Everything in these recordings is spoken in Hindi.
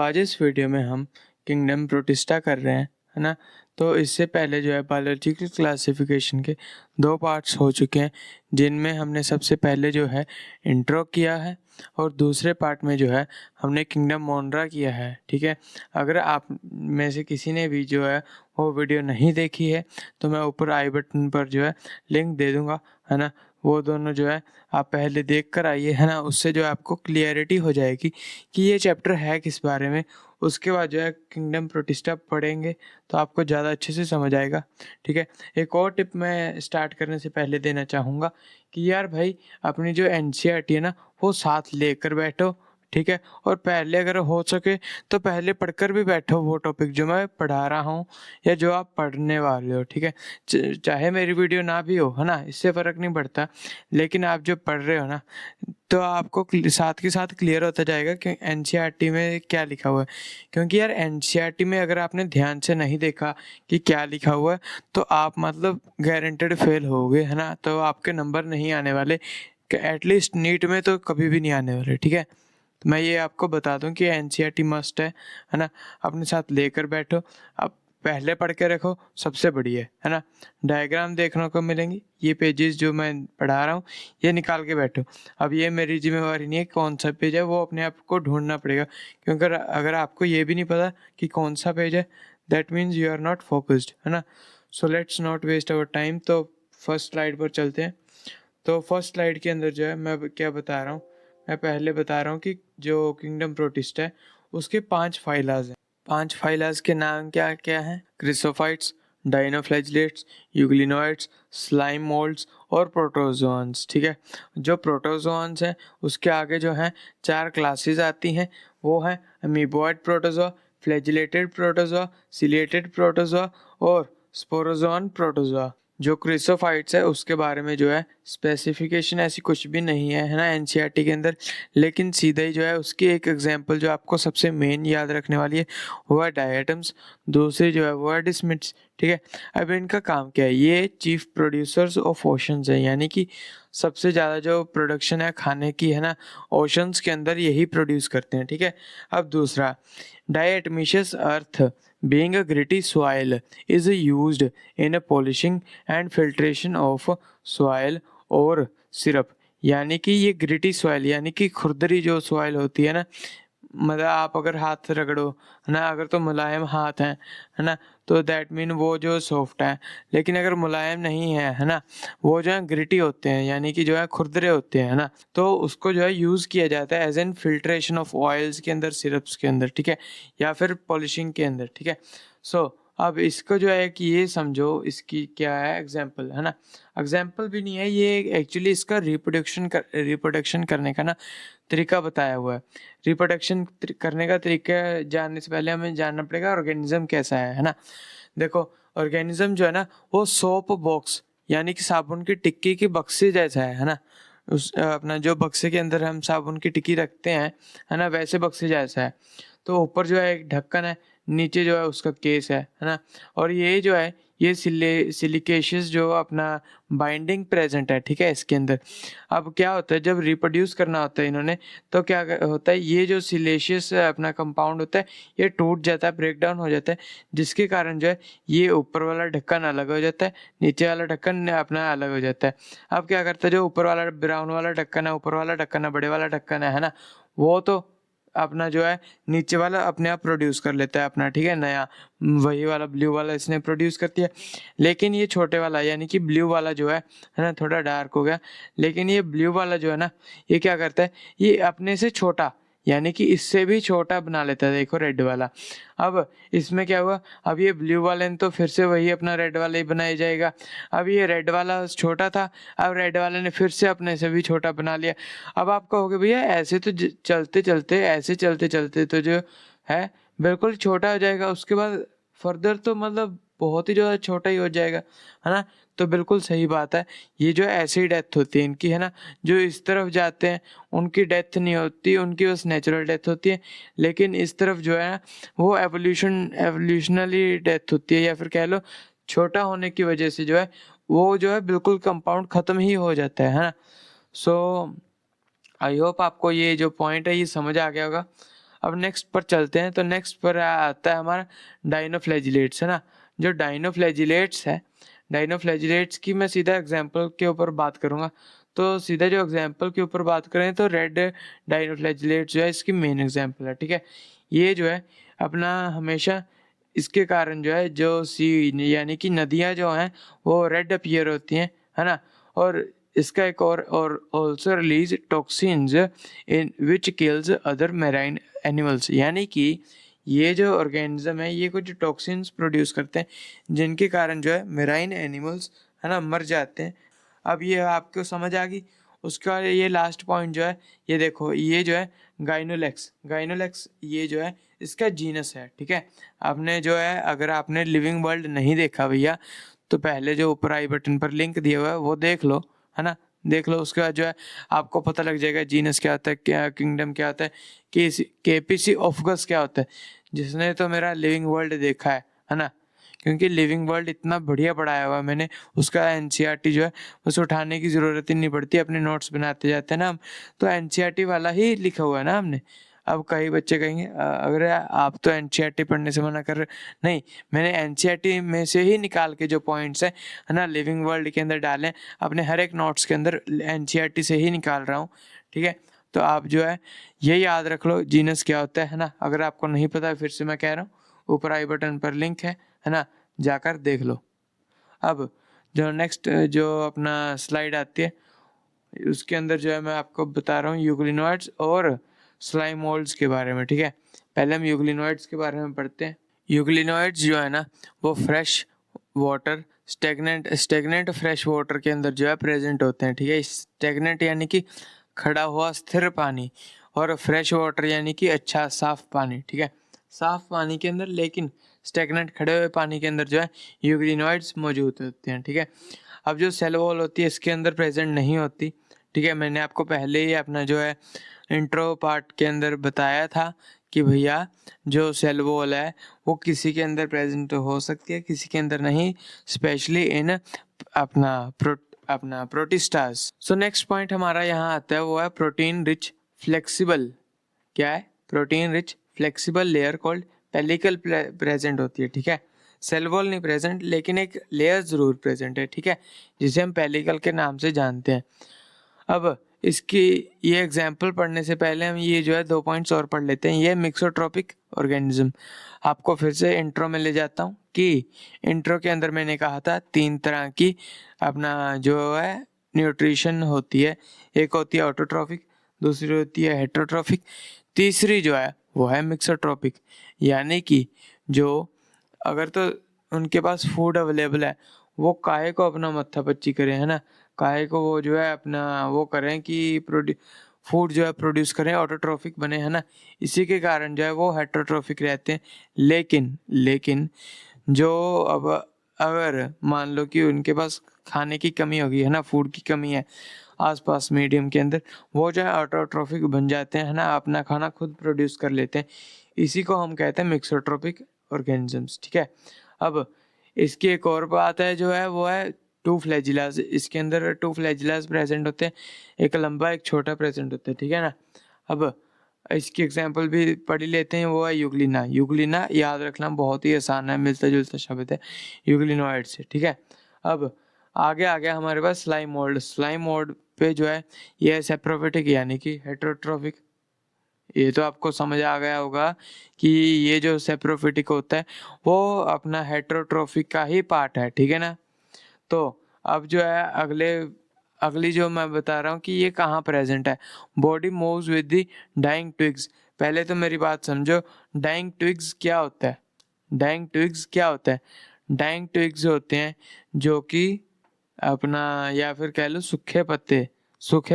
आज इस वीडियो में हम किंगडम प्रोटिस्टा कर रहे हैं, है ना। तो इससे पहले जो है बायोलॉजिकल क्लासिफिकेशन के 2 पार्ट्स हो चुके हैं, जिनमें हमने सबसे पहले जो है इंट्रो किया है और दूसरे पार्ट में जो है हमने किंगडम मोनरा किया है, ठीक है। अगर आप में से किसी ने भी जो है वो वीडियो नहीं देखी है तो मैं ऊपर आई बटन पर जो है लिंक दे दूँगा, है ना। वो दोनों जो है आप पहले देख कर आइए, है ना। उससे जो है आपको क्लियरिटी हो जाएगी कि ये चैप्टर है किस बारे में। उसके बाद जो है किंगडम प्रोटिस्टा पढ़ेंगे तो आपको ज़्यादा अच्छे से समझ आएगा, ठीक है। एक और टिप मैं स्टार्ट करने से पहले देना चाहूँगा कि यार भाई, अपनी जो एनसीईआरटी है ना वो साथ लेकर बैठो, ठीक है। और पहले अगर हो सके तो पहले पढ़कर भी बैठो वो टॉपिक जो मैं पढ़ा रहा हूँ या जो आप पढ़ने वाले हो, ठीक है। चाहे मेरी वीडियो ना भी हो, है ना, इससे फ़र्क नहीं पड़ता, लेकिन आप जो पढ़ रहे हो ना तो आपको साथ के साथ क्लियर होता जाएगा कि एनसीईआरटी में क्या लिखा हुआ है। क्योंकि यार एनसीईआरटी में अगर आपने ध्यान से नहीं देखा कि क्या लिखा हुआ है तो आप मतलब गारंटेड फेल होगे, है ना। तो आपके नंबर नहीं आने वाले, एटलीस्ट नीट में तो कभी भी नहीं आने वाले, ठीक है। तो मैं ये आपको बता दूं कि एनसीईआरटी मस्ट है ना। अपने साथ लेकर बैठो, आप पहले पढ़ के रखो, सबसे बढ़िया है ना। डायग्राम देखने को मिलेंगी, ये पेजेस जो मैं पढ़ा रहा हूँ ये निकाल के बैठो। अब ये मेरी जिम्मेवारी नहीं है कौन सा पेज है, वो अपने आप को ढूंढना पड़ेगा। क्योंकि अगर आपको ये भी नहीं पता कि कौन सा पेज है, that means you are not focused, है ना। So let's not waste our time. तो फर्स्ट स्लाइड पर चलते हैं। तो फर्स्ट स्लाइड के अंदर जो है मैं क्या बता रहा हूँ, मैं पहले बता रहा हूँ कि जो किंगडम प्रोटिस्ट है उसके 5 फाइलाज हैं। 5 फाइलाज के नाम क्या क्या हैं? क्रिसोफाइट्स, डाइनोफ्लैजिलेट्स, यूग्लिनोइड्स, स्लाइम मोल्ड्स और प्रोटोजोआन्स, ठीक है। जो प्रोटोजोआन्स हैं उसके आगे जो हैं 4 क्लासेस आती हैं, वो हैं amoeboid protozoa, flagellated protozoa, ciliated protozoa और स्पोरोजोअन प्रोटोजोआ। जो क्रिसोफाइट्स है उसके बारे में जो है स्पेसिफिकेशन ऐसी कुछ भी नहीं है ना एनसीईआरटी के अंदर, लेकिन सीधा ही जो है उसकी एक एग्जांपल जो आपको सबसे मेन याद रखने वाली है वो है डायटम्स, दूसरी जो है वो है डिस्मिट्स, ठीक है। अब इनका काम क्या है? ये चीफ प्रोड्यूसर्स ऑफ ओशंस है, यानी कि सबसे ज़्यादा जो प्रोडक्शन है खाने की, है ना, ओशंस के अंदर यही प्रोड्यूस करते हैं, ठीक है। अब दूसरा, diatomaceous earth being a gritty soil is used in a polishing and filtration of soil और syrup। यानी कि ये ग्रिटी सॉइल यानी कि खुरदरी जो सॉइल होती है ना, मतलब आप अगर हाथ रगड़ो, है ना, अगर तो मुलायम हाथ है ना, तो दैट मीन वो जो सॉफ्ट है। लेकिन अगर मुलायम नहीं है ना, वो जो है ग्रिटी होते हैं, यानी कि जो है खुरदरे होते हैं, है ना। तो उसको जो है यूज़ किया जाता है as an filtration of oils के अंदर, सिरप्स के अंदर, ठीक है, या फिर पॉलिशिंग के अंदर, ठीक है। सो अब इसको जो है कि ये समझो इसकी क्या है एग्जाम्पल, है ना। एग्जाम्पल भी नहीं है ये, एक्चुअली इसका रिप्रोडक्शन करने का ना तरीका बताया हुआ है। रिप्रोडक्शन करने का तरीका जानने से पहले हमें जानना पड़ेगा ऑर्गेनिज्म कैसा है ना। देखो, ऑर्गेनिज्म जो है ना वो सोप बॉक्स यानी कि साबुन की टिक्की की बक्से जैसा है ना। उस अपना जो बक्से के अंदर हम साबुन की टिक्की रखते हैं, है ना, वैसे बक्से जैसा है। तो ऊपर जो है एक ढक्कन है, नीचे जो है उसका केस है ना। और ये जो है ये सिलिकेशियस जो अपना बाइंडिंग प्रेजेंट है, ठीक है, इसके अंदर। अब क्या होता है जब रिप्रोड्यूस करना होता है इन्होंने, तो क्या होता है, ये जो सिलेशियस अपना कंपाउंड होता है ये टूट जाता है, ब्रेक डाउन हो जाता है, जिसके कारण जो है ये ऊपर वाला ढक्कन अलग हो जाता है, नीचे वाला ढक्कन अपना अलग हो जाता है। अब क्या करता है, जो ऊपर वाला ब्राउन वाला ढक्कन है, ऊपर वाला ढक्कन है, बड़े वाला ढक्कन है ना, वो तो अपना जो है नीचे वाला अपने आप प्रोड्यूस कर लेता है अपना, ठीक है, नया वही वाला ब्लू वाला इसने प्रोड्यूस करती है। लेकिन ये छोटे वाला यानी कि ब्लू वाला जो है ना, थोड़ा डार्क हो गया, लेकिन ये ब्लू वाला जो है ना, ये क्या करता है, ये अपने से छोटा यानी कि इससे भी छोटा बना लेता है, देखो रेड वाला। अब इसमें क्या हुआ, अब ये ब्लू वाले ने तो फिर से वही अपना रेड वाला ही बनाया जाएगा। अब ये रेड वाला छोटा था, अब रेड वाले ने फिर से अपने से भी छोटा बना लिया। अब आप कहोगे भैया ऐसे तो चलते चलते ऐसे चलते चलते तो जो है बिल्कुल छोटा हो जाएगा, उसके बाद फर्दर तो मतलब बहुत ही ज़्यादा छोटा ही हो जाएगा, है ना। तो बिल्कुल सही बात है, ये जो ऐसी डेथ होती है इनकी, है ना, जो इस तरफ जाते हैं उनकी डेथ नहीं होती, उनकी बस नेचुरल डेथ होती है। लेकिन इस तरफ जो है वो एवोल्यूशनली डेथ होती है, या फिर कह लो छोटा होने की वजह से जो है वो जो है बिल्कुल कंपाउंड ख़त्म ही हो जाता है ना। सो आई होप आपको ये जो पॉइंट है ये समझ आ गया होगा। अब नेक्स्ट पर चलते हैं, तो नेक्स्ट पर आता है हमारा डाइनोफ्लैजिलेट्स, है ना। जो डाइनोफ्लैजिलेट्स है, डाइनोफ्लैजिलेट्स की मैं सीधा एग्जाम्पल के ऊपर बात करूँगा। तो सीधा जो एग्जाम्पल के ऊपर बात करें तो रेड डाइनोफ्लैजिलेट्स जो है इसकी मेन एग्जाम्पल है, ठीक है। ये जो है अपना हमेशा इसके कारण जो है जो सी यानी कि नदियाँ जो हैं वो रेड अपीयर होती हैं, है ना। और इसका एक और ऑल्सो रिलीज टॉक्सिन्स इन विच किल्स अदर मैराइन एनिमल्स, यानी कि ये जो ऑर्गेनिज्म है ये कुछ टॉक्सिन्स प्रोड्यूस करते हैं जिनके कारण जो है मैराइन एनिमल्स, है ना, मर जाते हैं। अब ये आपको समझ आ गई। उसके बाद ये लास्ट पॉइंट जो है, ये देखो ये जो है गाइनोलेक्स ये जो है इसका जीनस है, ठीक है। आपने जो है अगर आपने लिविंग वर्ल्ड नहीं देखा भैया तो पहले जो ऊपर आई बटन पर लिंक दिया हुआ है वो देख लो, है ना, देख लो। उसके बाद जो है आपको पता लग जाएगा जीनस क्या होता है, क्या किंगडम क्या होता है, केपीसी ऑफगस क्या होता है। जिसने तो मेरा लिविंग वर्ल्ड देखा है ना, क्योंकि लिविंग वर्ल्ड इतना बढ़िया पढ़ाया हुआ है मैंने, उसका एनसीईआरटी जो है बस उठाने की ज़रूरत ही नहीं पड़ती, अपने नोट्स बनाते जाते हैं ना हम, तो एनसीईआरटी वाला ही लिखा हुआ है ना हमने। अब कई बच्चे कहेंगे अगर आप तो एनसीईआरटी पढ़ने से मना कर रहे, नहीं, मैंने एनसीईआरटी में से ही निकाल के जो पॉइंट्स है ना लिविंग वर्ल्ड के अंदर डालें, अपने हर एक नोट्स के अंदर एनसीईआरटी से ही निकाल रहा हूँ, ठीक है। तो आप जो है ये याद रख लो जीनस क्या होता है ना। अगर आपको नहीं पता फिर से मैं कह रहा हूँ, ऊपर आई बटन पर लिंक है ना, जाकर देख लो। अब जो नेक्स्ट जो अपना स्लाइड आती है उसके अंदर जो है मैं आपको बता रहा हूँ यूग्लिनोइड्स और स्लाइम मोल्ड्स के बारे में, ठीक है। पहले हम यूग्लिनोइड्स के बारे में पढ़ते हैं। यूग्लिनोइड्स जो है ना वो fresh water stagnant fresh water के अंदर जो है प्रेजेंट होते हैं, ठीक है। स्टेगनेंट यानी कि खड़ा हुआ स्थिर पानी, और फ्रेश वाटर यानी कि अच्छा साफ पानी, ठीक है। साफ पानी के अंदर लेकिन स्टेगनेंट खड़े हुए पानी के अंदर जो है यूग्लिनोइड्स मौजूद होते हैं, ठीक है। अब जो सेल वॉल होती है इसके अंदर प्रेजेंट नहीं होती, ठीक है। मैंने आपको पहले ही अपना जो है इंट्रो पार्ट के अंदर बताया था कि भैया जो सेल वॉल है वो किसी के अंदर प्रेजेंट हो सकती है, किसी के अंदर नहीं, स्पेशली इन अपना प्रोटिस्टास। सो नेक्स्ट पॉइंट हमारा यहाँ आता है वो है प्रोटीन रिच फ्लेक्सिबल, क्या है, protein rich flexible layer called pellicle present होती है, ठीक है। सेल वॉल नहीं प्रेजेंट लेकिन एक लेयर जरूर प्रेजेंट है, ठीक है, जिसे हम पेलिकल के नाम से जानते हैं। अब इसकी ये एग्जाम्पल पढ़ने से पहले हम ये जो है 2 पॉइंट्स और पढ़ लेते हैं। ये मिक्सोट्रोपिक ऑर्गेनिज्म, आपको फिर से इंट्रो में ले जाता हूँ कि इंट्रो के अंदर मैंने कहा था 3 तरह की अपना जो है न्यूट्रिशन होती है। एक होती है ऑटोट्रॉफिक, दूसरी होती है हेटरोट्रॉफिक, तीसरी जो है वो है मिक्सोट्रॉपिक, यानी कि जो अगर तो उनके पास फूड अवेलेबल है वो काहे को अपना मत्था पच्ची करें, है ना, काहे को वो जो है अपना वो करें कि फूड जो है प्रोड्यूस करें, ऑटोट्रॉफिक बने, है ना। इसी के कारण जो है वो हेटरोट्रॉफिक रहते हैं। लेकिन जो अब अगर मान लो कि उनके पास खाने की कमी होगी, है ना, फूड की कमी है आसपास मीडियम के अंदर, वो जो है ऑटोट्रॉफिक बन जाते हैं, है ना, अपना खाना खुद प्रोड्यूस कर लेते हैं। इसी को हम कहते हैं मिक्सोट्रॉपिक ऑर्गेनिजम्स, ठीक है। अब इसकी एक और बात है जो है वो है 2 फ्लैजिलास। इसके अंदर 2 फ्लैजिलास प्रेजेंट होते हैं, एक लंबा एक छोटा प्रेजेंट होता है, ठीक है ना। अब इसकी एग्जांपल भी पढ़ लेते हैं, वो है यूग्लिना याद रखना बहुत ही आसान है, मिलता जुलता शब्द है यूग्लिनोइड से, ठीक है। अब आगे आ गया हमारे पास स्लाइम मोल्ड पे जो है ये है सेप्रोफिटिक यानी कि हेटरोट्रॉफिक। ये तो आपको समझ आ गया होगा कि ये जो सेप्रोफिटिक होता है वो अपना हेटरोट्रॉफिक का ही पार्ट है, ठीक है ना। तो अब जो है अगली जो मैं बता रहा हूँ कि ये कहाँ प्रेजेंट है, body moves with the dying twigs. पहले तो मेरी बात समझो, डाइंग ट्विग्स क्या होता है, डाइंग ट्विग्स होते हैं जो कि अपना या फिर कह लो सूखे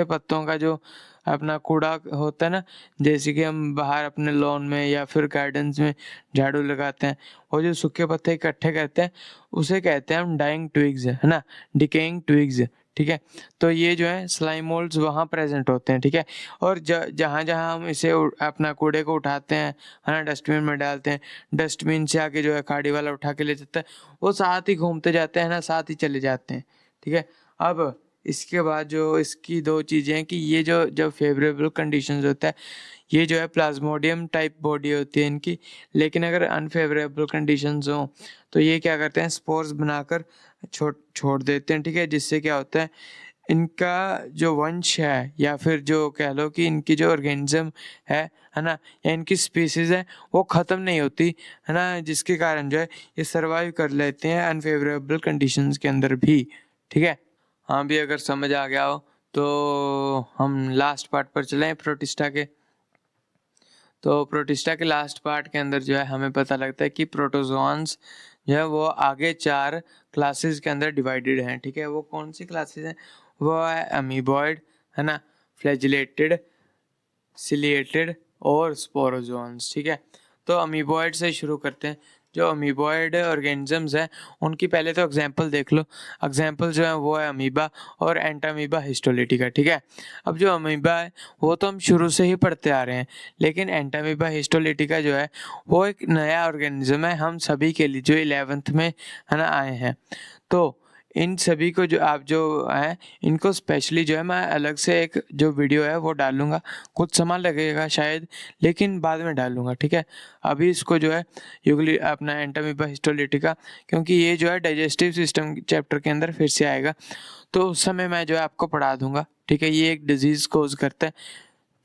पत्तों का जो अपना कूड़ा होता है ना, जैसे कि हम बाहर अपने लॉन में या फिर गार्डन्स में झाड़ू लगाते हैं, वो जो सूखे पत्ते इकट्ठे करते हैं उसे कहते हैं हम डाइंग ट्विग्स, है ना, डिकेइंग ट्विग्स, ठीक है। तो ये जो है स्लाइम मोल्ड्स वहाँ प्रेजेंट होते हैं, ठीक है। और जहाँ जहाँ हम इसे अपना कूड़े को उठाते हैं, है ना, डस्टबिन में डालते हैं, डस्टबिन से आके जो है खाड़ी वाला उठा के ले जाता है, वो साथ ही घूमते जाते हैं ना, साथ ही चले जाते हैं, ठीक है। अब इसके बाद जो इसकी दो चीज़ें हैं कि ये जो जब फेवरेबल कंडीशंस होता है ये जो है प्लाज्मोडियम टाइप बॉडी होती है इनकी, लेकिन अगर अनफेवरेबल कंडीशंस हों तो ये क्या करते हैं, स्पोर्स बनाकर छोड़ देते हैं, ठीक है। जिससे क्या होता है, इनका जो वंश है या फिर जो कह लो कि इनकी जो ऑर्गेनिज्म है ना, या इनकी स्पीसीज़ है वो ख़त्म नहीं होती, है ना, जिसके कारण जो है ये सर्वाइव कर लेते हैं अनफेवरेबल कंडीशंस के अंदर भी, ठीक है। हाँ भी, अगर समझ आ गया हो तो हम लास्ट पार्ट पर चलें प्रोटिस्टा के। तो प्रोटिस्टा के लास्ट पार्ट के अंदर जो है हमें पता लगता है कि प्रोटोजोआन्स जो है वो आगे 4 क्लासेस के अंदर डिवाइडेड हैं, ठीक है। वो कौन सी क्लासेस हैं, वो है अमीबॉइड, है ना, फ्लैजिलेटेड, सिलिएटेड और स्पोरोजोन्स, ठीक है। तो अमीबॉइड से शुरू करते हैं। जो अमीबॉइड ऑर्गेनिजम्स हैं उनकी पहले तो एग्जांपल देख लो। एग्जांपल जो है वो है अमीबा और एंटामीबा हिस्टोलिटिका, ठीक है। अब जो अमीबा है वो तो हम शुरू से ही पढ़ते आ रहे हैं, लेकिन एंटामीबा हिस्टोलिटिका जो है वो एक नया ऑर्गेनिज्म है हम सभी के लिए, जो 11th में है ना आए हैं। तो इन सभी को जो आप जो है इनको स्पेशली जो है मैं अलग से एक जो वीडियो है वो डालूंगा, कुछ समय लगेगा शायद, लेकिन बाद में डालूंगा, ठीक है। अभी इसको जो है यूगली अपना एंटामीबा हिस्टोलिटिका, क्योंकि ये जो है डाइजेस्टिव सिस्टम चैप्टर के अंदर फिर से आएगा, तो उस समय मैं जो है आपको पढ़ा दूंगा, ठीक है। ये एक डिजीज़ कोज करता है,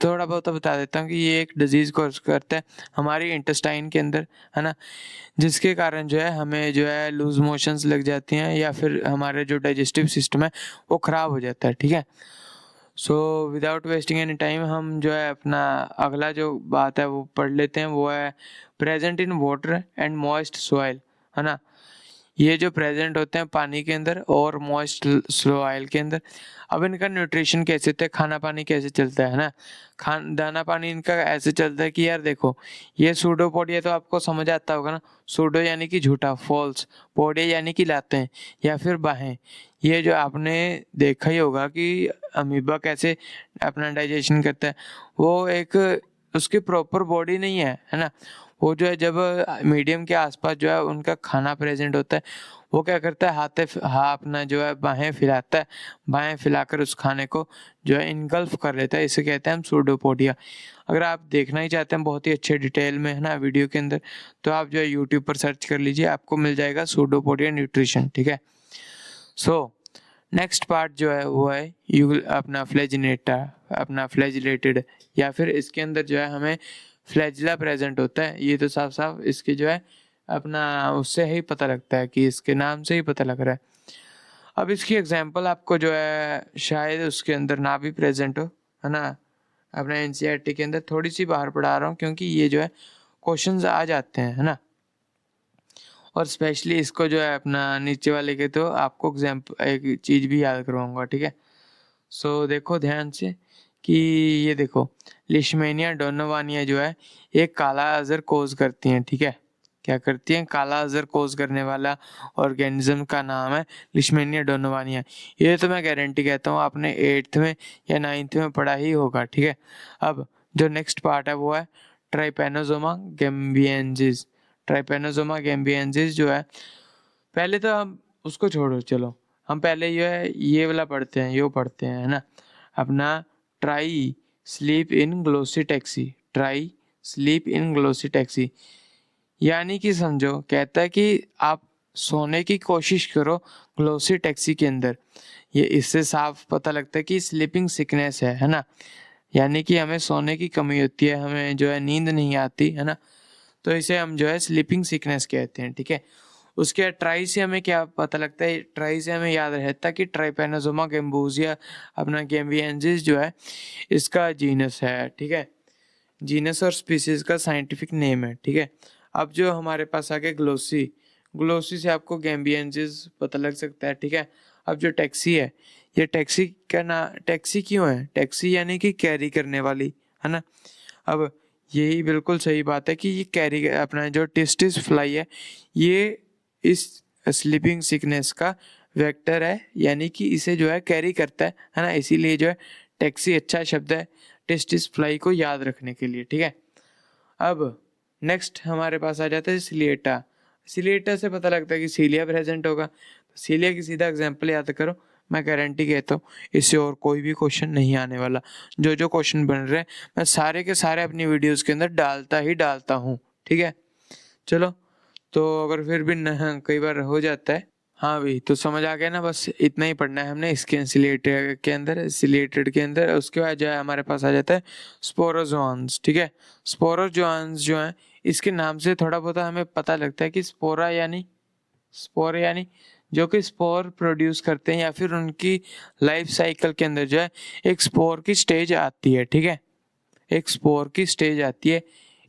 थोड़ा बहुत बता देता हूँ कि ये एक डिजीज़ कोज करता है हमारी इंटेस्टाइन के अंदर, है ना, जिसके कारण जो है हमें जो है लूज मोशंस लग जाती हैं या फिर हमारे जो डाइजेस्टिव सिस्टम है वो ख़राब हो जाता है, ठीक है। So without wasting any time हम जो है अपना अगला जो बात है वो पढ़ लेते हैं। वो है present in water and moist soil, है ना। ये जो प्रेजेंट होते हैं पानी के अंदर और मॉइस्ट सॉइल के अंदर। अब इनका न्यूट्रिशन कैसे होता है, खाना पानी कैसे चलता है ना, दाना पानी इनका ऐसे चलता है कि यार देखो, ये सूडोपोडिया तो आपको समझ आता होगा ना। सूडो यानी कि झूठा, फॉल्स, पोडिया यानी कि लातें या फिर बाहें। ये जो आपने देखा ही होगा कि अमीबा कैसे अपना डाइजेशन करता है, वो एक उसकी प्रॉपर बॉडी नहीं है ना। वो जो है जब मीडियम के आसपास जो है उनका खाना प्रेजेंट होता है, वो क्या करता है, अपना जो है बाहें फैलाता है, बाहें फैलाकर उस खाने को जो है इनगल्फ कर लेता है। इसे कहते हैं हम सूडोपोडिया। अगर आप देखना ही चाहते हैं बहुत ही अच्छे डिटेल में, है ना, वीडियो के अंदर, तो आप जो है यूट्यूब पर सर्च कर लीजिए, आपको मिल जाएगा सूडोपोडिया न्यूट्रिशन, ठीक है। सो नेक्स्ट पार्ट जो है वो है अपना फ्लैजिनेटा, अपना फ्लैजिलेटेड, या फिर इसके अंदर जो है हमें फ्लैजिला प्रेजेंट होता है। ये तो साफ साफ इसके जो है अपना उससे ही पता लगता है कि इसके नाम से ही पता लग रहा है। अब इसकी एग्जांपल आपको जो है शायद उसके अंदर ना भी प्रेजेंट हो, है ना, अपना एनसीईआरटी के अंदर थोड़ी सी बाहर पढ़ा रहा हूँ क्योंकि ये जो है क्वेश्चंस आ जाते हैं, है ना। और स्पेशली इसको जो है अपना नीचे वाले के तो आपको एग्जाम्पल एक चीज़ भी याद करवाऊंगा, ठीक है। सो देखो ध्यान से कि ये देखो, लिशमेनिया डोनोवानिया जो है एक काला अजर कोज करती हैं, ठीक है। क्या करती हैं, काला अजर कोज करने वाला ऑर्गेनिज्म का नाम है लिशमेनिया डोनोवानिया। ये तो मैं गारंटी कहता हूँ आपने 8th में या 9th में पढ़ा ही होगा, ठीक है। अब जो नेक्स्ट पार्ट है वो है ट्राइपेनोजोमा गैम्बियंसिस। ट्राइपेनोजोमा गैम्बियंसिस जो है, पहले तो हम उसको छोड़ो, चलो हम पहले जो है ये वाला पढ़ते हैं, यो पढ़ते हैं, है ना, अपना try sleep in glossy taxi. Try sleep in glossy taxi यानी कि समझो, कहता है कि आप सोने की कोशिश करो ग्लोसी टैक्सी के अंदर। ये इससे साफ पता लगता है कि स्लीपिंग सिकनेस है ना, यानी कि हमें सोने की कमी होती है, हमें जो है नींद नहीं आती, है ना, तो इसे हम जो है स्लीपिंग सिकनेस कहते हैं, ठीक है। उसके ट्राई से हमें क्या पता लगता है, ट्राई से हमें याद रहता है कि ट्राइपेनोजोमा गैम्बूजिया अपना गैम्बियंसिस जो है इसका जीनस है, ठीक है। जीनस और स्पीसीज का साइंटिफिक नेम है, ठीक है। अब जो हमारे पास आ गया ग्लोसी, ग्लोसी से आपको गैम्बियंसिस पता लग सकता है, ठीक है। अब जो टैक्सी है, ये टैक्सी का ना, टैक्सी क्यों है, टैक्सी यानी कि कैरी करने वाली, है ना। अब यही बिल्कुल सही बात है कि ये कैरी अपना जो टेस्टिस फ्लाई है ये इस स्लीपिंग सिकनेस का वेक्टर है, यानी कि इसे जो है कैरी करता है ना, इसीलिए जो है टैक्सी अच्छा शब्द है टेस्टिस फ्लाई को याद रखने के लिए, ठीक है। अब नेक्स्ट हमारे पास आ जाता है सिलिएटा। सिलिएटा से पता लगता है कि सीलिया प्रेजेंट होगा, तो सीलिया की सीधा एग्जांपल याद करो, मैं गारंटी कहता हूँ इससे और कोई भी क्वेश्चन नहीं आने वाला। जो जो क्वेश्चन बन रहे हैं मैं सारे के सारे अपनी वीडियोस के अंदर डालता ही डालता हूँ, ठीक है। चलो, तो अगर फिर भी न कई बार हो जाता है, हाँ भाई, तो समझ आ गया ना, बस इतना ही पढ़ना है हमने इसके इंसिलेटेड के अंदर। उसके बाद जो है हमारे पास आ जाता है स्पोरोजोन्स, ठीक है। स्पोरोजोन्स जो है, इसके नाम से थोड़ा बहुत हमें पता लगता है कि स्पोर यानी जो कि स्पोर प्रोड्यूस करते हैं, या फिर उनकी लाइफ साइकिल के अंदर जो है एक स्पोर की स्टेज आती है, ठीक है। एक स्पोर की स्टेज आती है,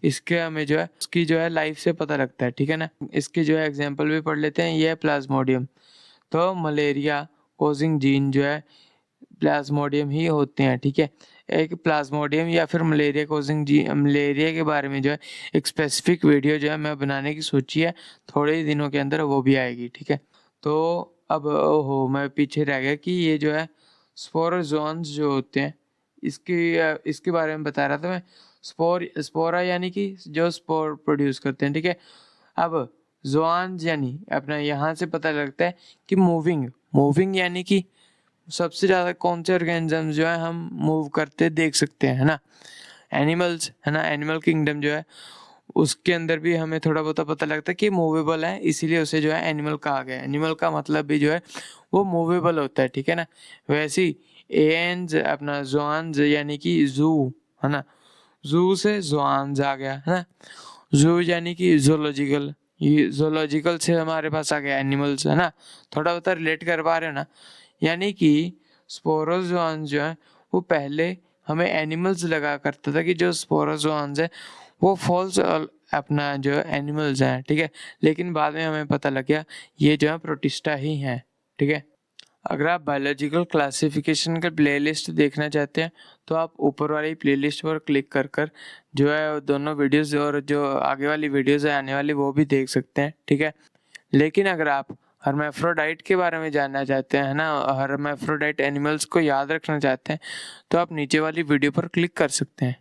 इसके हमें जो है उसकी जो है लाइफ से पता लगता है, ठीक है ना। इसकी जो है एग्जांपल भी पढ़ लेते हैं, ये है प्लाज्मोडियम। तो मलेरिया कोजिंग जीन जो है प्लाज्मोडियम ही होते हैं, ठीक है। एक प्लाज्मोडियम या फिर मलेरिया कोजिंग जीन, मलेरिया के बारे में जो है एक स्पेसिफिक वीडियो जो है मैं बनाने की सोची है, थोड़े ही दिनों के अंदर वो भी आएगी, ठीक है। तो अब ओहो, मैं पीछे रह गया कि ये जो है स्पोरोजोन्स जो होते हैं, इसके बारे में बता रहा था मैं। स्पोरा यानी कि जो स्पोर प्रोड्यूस करते हैं, ठीक है। अब जोआन्स यानी अपना यहाँ से पता लगता है कि मूविंग यानी कि सबसे ज़्यादा कौन से ऑर्गेनिज्म जो है हम मूव करते देख सकते हैं, है ना, एनिमल्स, है ना। एनिमल किंगडम जो है उसके अंदर भी हमें थोड़ा बहुत पता लगता है कि मूवेबल है, इसीलिए उसे जो है एनिमल कहा गया है। एनिमल का मतलब भी जो है वो मूवेबल होता है, ठीक है ना। वैसे ही एन्स अपना जोआन्स यानी कि जू, है ना, जू से जोआन्स आ गया, है ना। जू यानी कि जोलॉजिकल, ये जोलॉजिकल से हमारे पास आ गया एनिमल्स, है ना। थोड़ा बहुत रिलेट कर पा रहे हो ना। यानी कि स्पोरोजोन्स जो है वो पहले हमें एनिमल्स लगा करता था कि जो स्पोरोजोन्स है वो फॉल्स अपना जो एनिमल्स हैं, ठीक है। लेकिन बाद में हमें पता लग गया ये जो है प्रोटिस्टा ही हैं, ठीक है। अगर आप बायोलॉजिकल क्लासिफिकेशन का प्लेलिस्ट देखना चाहते हैं तो आप ऊपर वाली प्लेलिस्ट पर क्लिक कर कर जो है दोनों वीडियोस और जो आगे वाली वीडियोस है आने वाली वो भी देख सकते हैं, ठीक है। लेकिन अगर आप हर्माफ्रोडाइट के बारे में जानना चाहते हैं ना, हर्माफ्रोडाइट एनिमल्स को याद रखना चाहते हैं, तो आप नीचे वाली वीडियो पर क्लिक कर सकते हैं।